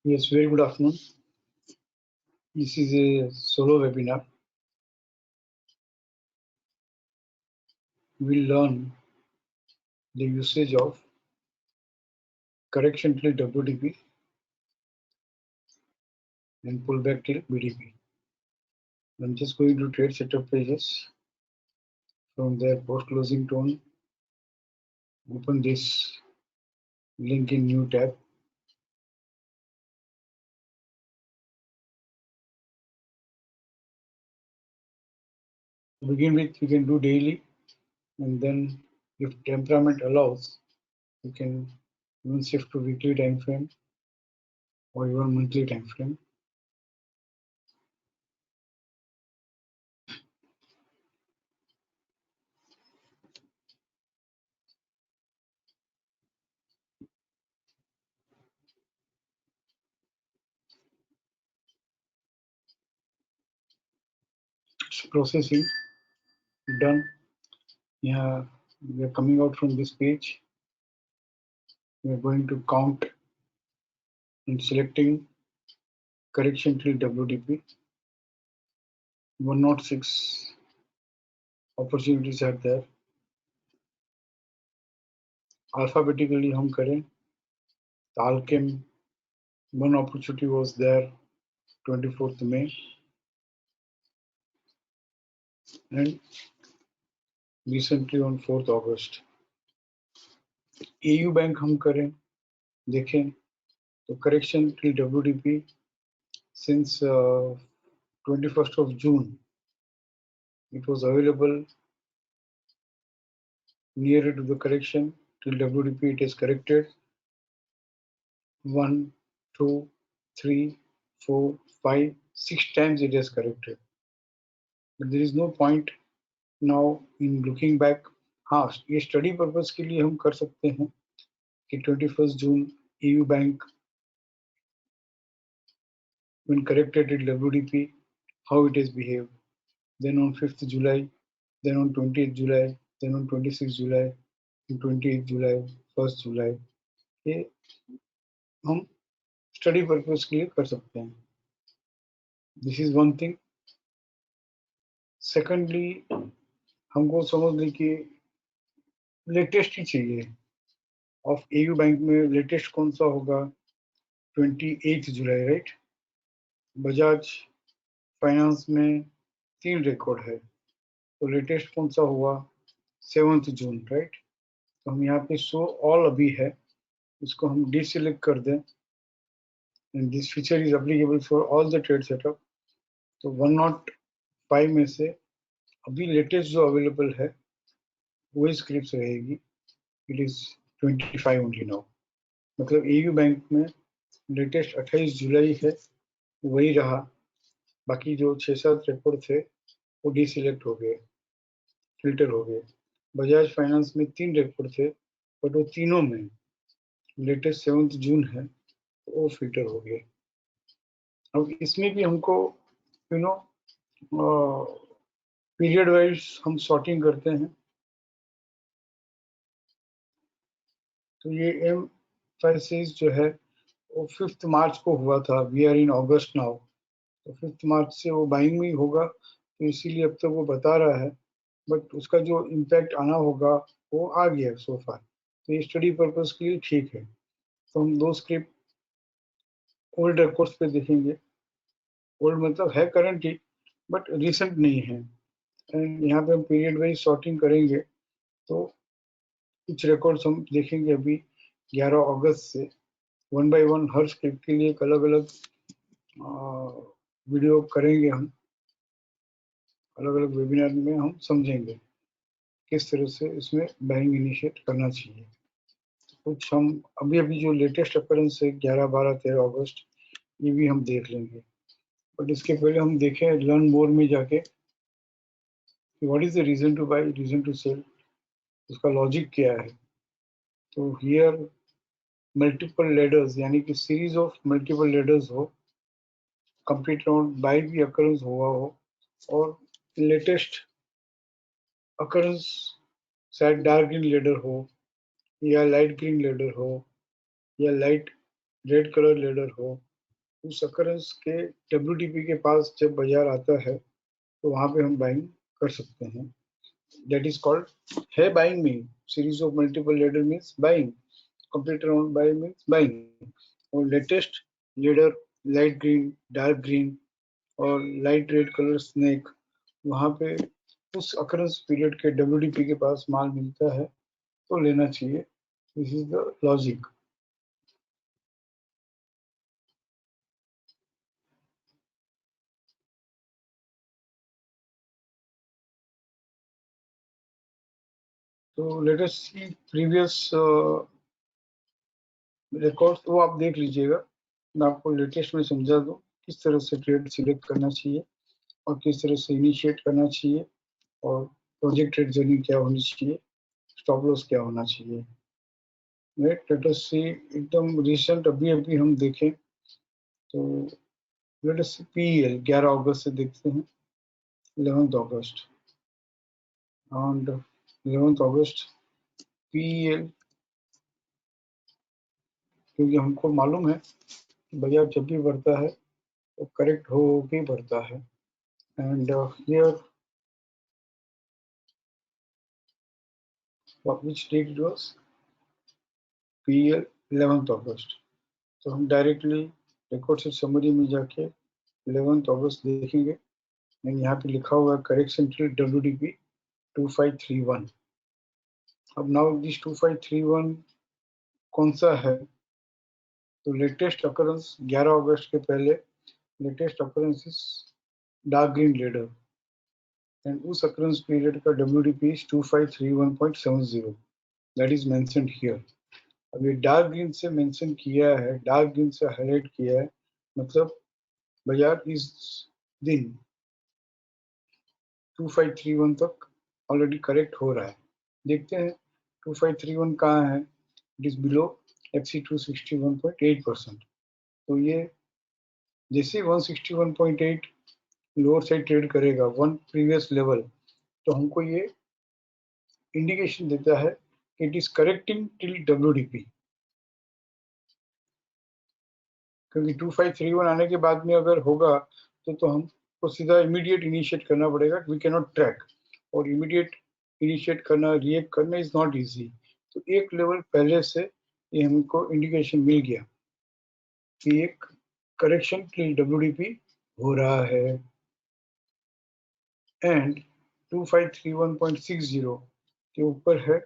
Yes, very good afternoon. This is a solo webinar. We'll learn the usage of correction till WDP and pullback till BDP. I'm just going to trade setup pages. From there, post closing tone. Open this link in new tab. To begin with, you can do daily, and then if temperament allows, you can even shift to weekly time frame or even monthly time frame. Processing done. Yeah, we are coming out from this page. We are going to count and selecting correction till WDP. 106 opportunities are there. Alphabetically हम करें तो Alchem one opportunity was there 24th May and recently on 4th August. AU Bank हम करें देखें तो correction till WDP since 21st of June it was available nearer to the correction till WDP. It is corrected 1, 2, 3, 4, 5, 6 times it is corrected. But there is no point now in looking back. हाँ, ये study purpose के लिए हम कर सकते हैं कि 21st June EU Bank when corrected at WDP how it has behaved, then on 5th July, then on 20th July, then on 26th July, 28th July, 1st July. ये हम स्टडी पर्पस के लिए कर सकते हैं. This is one thing. Secondly हमको समझ लें कि लेटेस्ट ही चाहिए. ऑफ एयू बैंक में लेटेस्ट कौन सा होगा? 28 जुलाई, राइट. बजाज फाइनेंस में 3 रिकॉर्ड है, तो लेटेस्ट कौन सा हुआ? 7th जून, राइट. तो हम यहाँ पे शो ऑल अभी है, इसको हम डिसेलेक्ट कर दें. And this feature is applicable for all the trade setup. तो 105 में से अभी लेटेस्ट जो अवेलेबल है वही स्क्रिप्ट रहेगी. It is 25 only now. मतलब एयू बैंक में लेटेस्ट 28 जुलाई है, वही रहा. बाकी जो 6-7 रिकॉर्ड थे वो डिसेलेक्ट हो गए, फिल्टर हो गए. बजाज फाइनेंस में 3 रिकॉर्ड थे, बट वो तीनों में लेटेस्ट 7th जून है, तो वो फिल्टर हो गए. अब इसमें भी हमको यू नो पीरियड वाइज हम सॉर्टिंग करते हैं. तो ये एम फाइसिस जो है वो 5th मार्च को हुआ था. We are in August now, तो 5th मार्च से वो बाइंग में ही होगा, तो इसीलिए अब तक वो बता रहा है. बट उसका जो इम्पैक्ट आना होगा वो आ गया सो फार. तो ये स्टडी पर्पस के लिए ठीक है. तो हम 2 स्क्रिप्ट ओल्ड रिकॉर्ड्स पे देखेंगे. ओल्ड मतलब है करंट ही, बट रिसेंट नहीं है. एंड यहाँ पे हम पीरियड वाइज सॉर्टिंग करेंगे तो कुछ रिकॉर्ड्स हम देखेंगे अभी 11 अगस्त से. 1 by 1 हर स्क्रिप्ट के लिए एक अलग अलग वीडियो करेंगे. हम अलग अलग वेबिनार में हम समझेंगे किस तरह से इसमें बाइंग इनिशिएट करना चाहिए. कुछ हम अभी जो लेटेस्ट अकरेंस है 11, 12, 13 अगस्त, ये भी हम देख लेंगे. बट इसके पहले हम देखें लर्न मोर में जाके what is the reason to buy, reason to sell, उसका लॉजिक क्या है. तो हियर मल्टीपल लेडर्स यानी कि सीरीज ऑफ मल्टीपल लेडर्स हो, कंप्लीट राउंड बाय भी अकरेंस हुआ हो, और लेटेस्ट अकरेंस शायद डार्क ग्रीन लेडर हो या लाइट ग्रीन लेडर हो या लाइट रेड कलर लेडर हो, उस अकरेंस के WDP के पास जब बाजार आता है तो वहां पे हम बाइंग कर सकते हैं. दैट इज कॉल्ड है buying mean. Series of multiple ladder means buying. Complete round buying means buying. और latest ladder light green, dark green और लाइट रेड कलर स्नेक, वहां पे उस अकरेंस पीरियड के WDP के पास माल मिलता है तो लेना चाहिए. This is the logic. तो लेट अस सी प्रीवियस रिकॉर्ड्स, वो आप देख लीजिएगा. मैं आपको लेटेस्ट में समझा दूं किस तरह से ट्रेड सिलेक्ट करना चाहिए और किस तरह से इनिशिएट करना चाहिए और प्रोजेक्ट ट्रेड जर्नी क्या होनी चाहिए, स्टॉप लॉस क्या होना चाहिए. लेट अस सी एकदम रिसेंट अभी अभी हम देखें तो लेट अस सी PEL 11 अगस्त से देखते हैं. 11th August and 11th August PEL, क्योंकि हमको मालूम है बाजार जब भी बढ़ता है तो करेक्ट हो के बढ़ता है. And here which date it was? PEL 11th अगस्त. तो हम डायरेक्टली रिकॉर्ड से समरी में जाके 11th अगस्त देखेंगे. यहाँ पे लिखा हुआ है करेक्शन टिल WDP 2531. अब नाउ दिस 2531 कौन सा है? तो लेटेस्ट अकरेंस 11 अगस्त के पहले latest occurrence is dark green ladder and उस अकरेंस पीरियड का WDP is 2531.70. That is mentioned here. अब ये डार्क ग्रीन से मेंशन किया है, डार्क ग्रीन से हाईलाइट किया है, मतलब बाजार इस दिन 2531 तक ऑलरेडी करेक्ट हो रहा है. देखते हैं 2531 कहाँ है. It is below FC 261.8%. तो ये जैसे 161.8 लोअर साइड ट्रेड करेगा वन प्रीवियस लेवल, तो हमको ये इंडिकेशन देता है कि it is correcting till WDP. क्योंकि 2531 आने के बाद में अगर होगा तो हमको सीधा इमीडिएट इनिशिएट करना पड़ेगा. We can not track. और इमीडिएट इनिशिएट करना, रिएक्ट करना इज नॉट इजी. तो एक लेवल पहले से ये हमको इंडिकेशन मिल गया कि एक करेक्शन टिल WDP हो रहा है एंड 2531.60 के ऊपर है,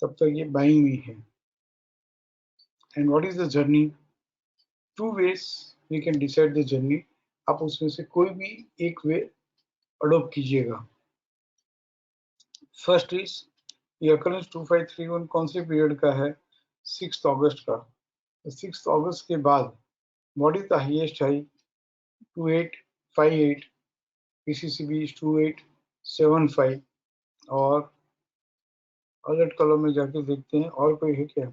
तब तक ये बाइंग में है. And what is the journey? Two ways we can decide the journey. आप उसमें से कोई भी एक वे अडोप्ट कीजिएगा. फर्स्ट इज ये अकरेंस 2531 कौन से पीरियड का है? 6 अगस्त का. 6 अगस्त के बाद what is the highest high? 2858. PCCB is 2875. और अलर्ट कॉलम में जाके देखते हैं और कोई है क्या.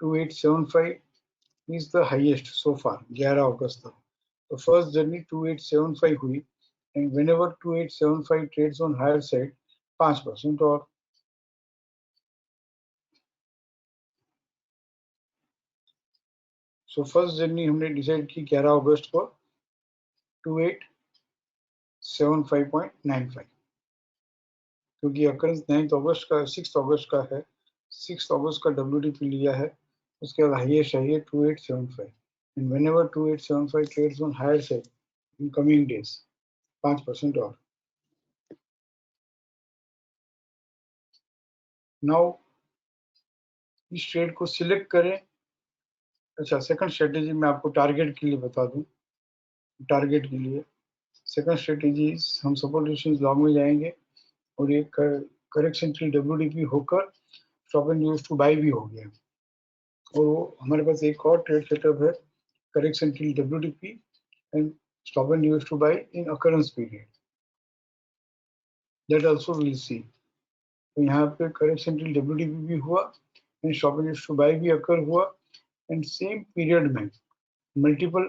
2875 is the highest so far 11 August तक. तो फर्स्ट जर्नी 2875 हुई and whenever 2875 trades on higher side 5% और. सो फर्स्ट जर्नी हमने डिसाइड की 11 अगस्त को 2875.95, क्योंकि अकरेंस 9 अगस्त का 6 अगस्त का है. 6 अगस्त का WDP लिया है. उसके बाद हाईएस्ट है 2875 and whenever 2875 trades on higher side in coming days 5% और. नाउ इस ट्रेड को सिलेक्ट करें. अच्छा, सेकंड स्ट्रेटेजी मैं आपको टारगेट के लिए बता दूं. टारगेट के लिए सेकंड स्ट्रेटेजी हम सपोर्ट रेजिस्टेंस लॉन्ग में जाएंगे और ये करेक्शन टिल WDP होकर stop and use two by भी हो गया. और हमारे पास एक और ट्रेड सेटअप है correction till WDP and stop and use two by in occurrence period. That also will see. तो यहाँ पे करेक्शन टिल WDP भी हुआ and stop and use two by भी अकर हुआ एंड सेम पीरियड में मल्टीपल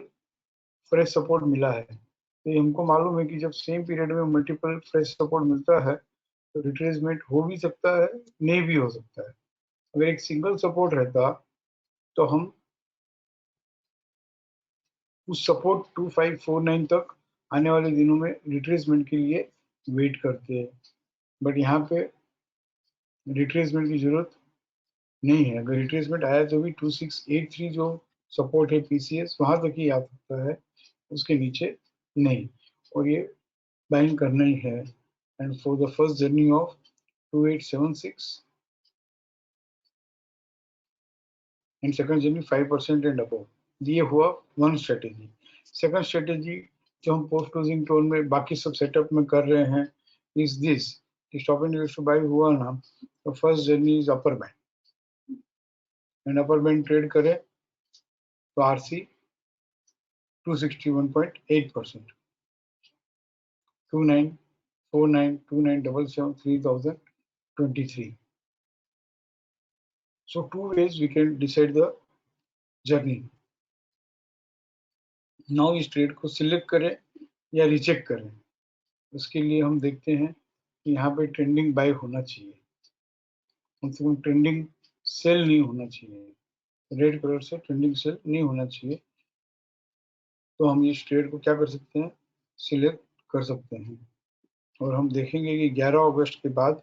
फ्रेश सपोर्ट मिला है. तो ये हमको मालूम है कि जब सेम पीरियड में मल्टीपल फ्रेश सपोर्ट मिलता है तो रिट्रेसमेंट हो भी सकता है, नहीं भी हो सकता है. अगर एक सिंगल सपोर्ट रहता तो हम उस सपोर्ट 2549 तक आने वाले दिनों में रिट्रेसमेंट के लिए वेट करते हैं, बट यहाँ पे रिट्रेसमेंट की जरूरत नहीं है। अगर रिट्रेसमेंट आया तो भी 2683 जो सपोर्ट है पीसीएस वहां तक ही आ सकता है, उसके नीचे नहीं, और ये बाइंग करना ही है। And for the first journey of 2876 and second journey 5% and above, ये हुआ वन स्ट्रेटेजी। सेकंड स्ट्रेटेजी जो हम पोस्ट क्लोजिंग टोन में बाकी सब सेटअप में कर रहे हैं इज दिस, कि स्टॉप एंड टू बाय हुआ ना तो first journey is upper band, and upper band trade करे तो RC 261.8%, 2949 2977 3023. So two ways we can decide the journey. Now इस ट्रेड को सिलेक्ट करें या रिजेक्ट करें, उसके लिए हम देखते हैं कि यहाँ पे ट्रेंडिंग बाय होना चाहिए, कम से कम ट्रेंडिंग सेल नहीं होना चाहिए, रेड कलर से ट्रेंडिंग सेल नहीं होना चाहिए। तो हम इस ट्रेड को क्या कर सकते हैं, सिलेक्ट कर सकते हैं। और हम देखेंगे कि 11 अगस्त के बाद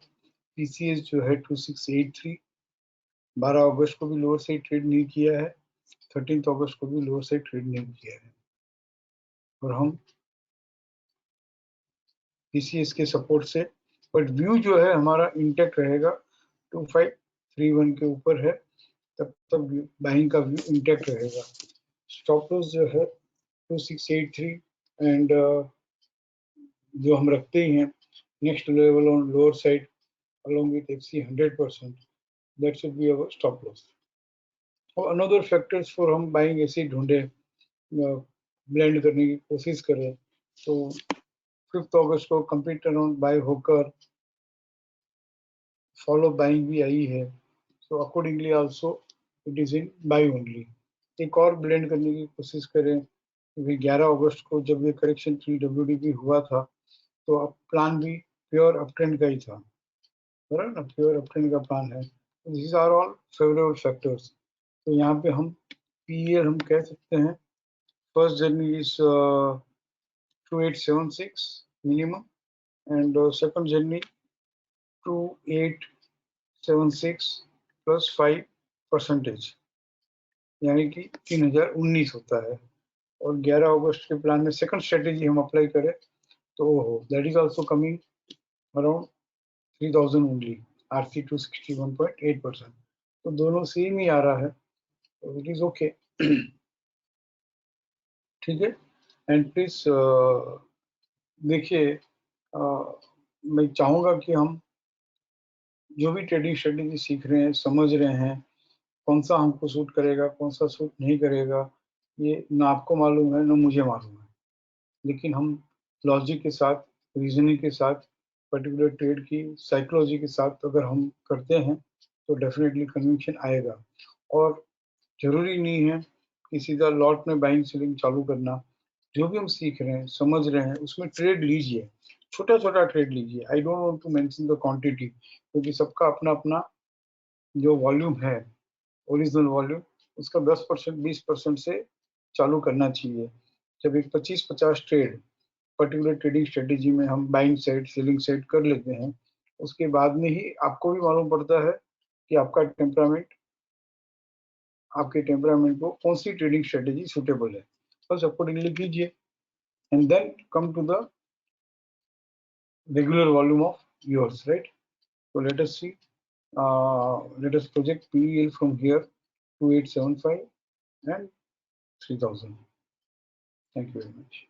पीसीएस जो है 2683, 12 अगस्त को भी लोअर साइड ट्रेड नहीं किया है, 13 अगस्त को भी लोअर साइड ट्रेड नहीं किया है, और हम पीसीएस के सपोर्ट से, बट व्यू जो है हमारा इंटेक्ट रहेगा, 2531 के ऊपर है तब तक बाइंग का व्यू इंटेक्ट रहेगा। स्टॉप लॉस जो है 2683 एंड जो हम रखते ही हैं next level on lower side along with FC 100%, that should be our stop loss. और another factors for हम बाइंग ऐसे ही ढूंढे, ब्लेंड करने की कोशिश करें, तो 5 अगस्त को कंप्लीट अराउंड बाय होकर फॉलो बाइंग भी आई है, so accordingly also it is in by only. एक और ब्लेंड करने की कोशिश करें, क्योंकि 11 अगस्त को जब ये करेक्शन 3WDP हुआ था तो अब प्लान भी प्योर अपट्रेंड का ही था, बराबर ना, प्योर अपट्रेंड का प्लान है। This are all favourable factors. तो यहाँ पे हम पीएल हम कह सकते हैं first journey is 2876 minimum, and second journey 2876 plus 5%, यानी कि 3019 होता है। और 11 अगस्त के प्लान में सेकंड स्ट्रेटेजी हम अप्लाई करें तो that is also coming around 3000 only, RC 261.8%, तो दोनों सेम ही आ रहा है, तो इट इज ओके। ठीक है, एंड प्लीज देखिए, मैं चाहूँगा कि हम जो भी ट्रेडिंग स्ट्रेटेजी सीख रहे हैं, समझ रहे हैं कौन सा हमको सूट करेगा, कौन सा सूट नहीं करेगा, ये ना आपको मालूम है ना मुझे मालूम है, लेकिन हम लॉजिक के साथ, रीजनिंग के साथ, पर्टिकुलर ट्रेड की साइकोलॉजी के साथ अगर हम करते हैं तो डेफिनेटली कन्विक्शन आएगा। और जरूरी नहीं है कि सीधा लॉट में बाइंग सेलिंग चालू करना, जो भी हम सीख रहे हैं, समझ रहे हैं, उसमें ट्रेड लीजिए, छोटा छोटा ट्रेड लीजिए। I don't want to mention the quantity, क्योंकि सबका अपना अपना जो वॉल्यूम है, ओरिजिनल वॉल्यूम, उसका 10% 20% से चालू करना चाहिए। जब एक 25-50 ट्रेड पर्टिकुलर ट्रेडिंग स्ट्रेटेजी में हम बाइंग साइड सेलिंग साइड कर लेते हैं, उसके बाद में ही आपको भी मालूम पड़ता है कि आपके टेम्परामेंट को कौन सी ट्रेडिंग स्ट्रेटेजी सुटेबल है, बस अकॉर्डिंगली कीजिए, and then come to the regular volume of yours, right? So let us see, let us project PEL from here, 2875 and 3000. Thank you very much.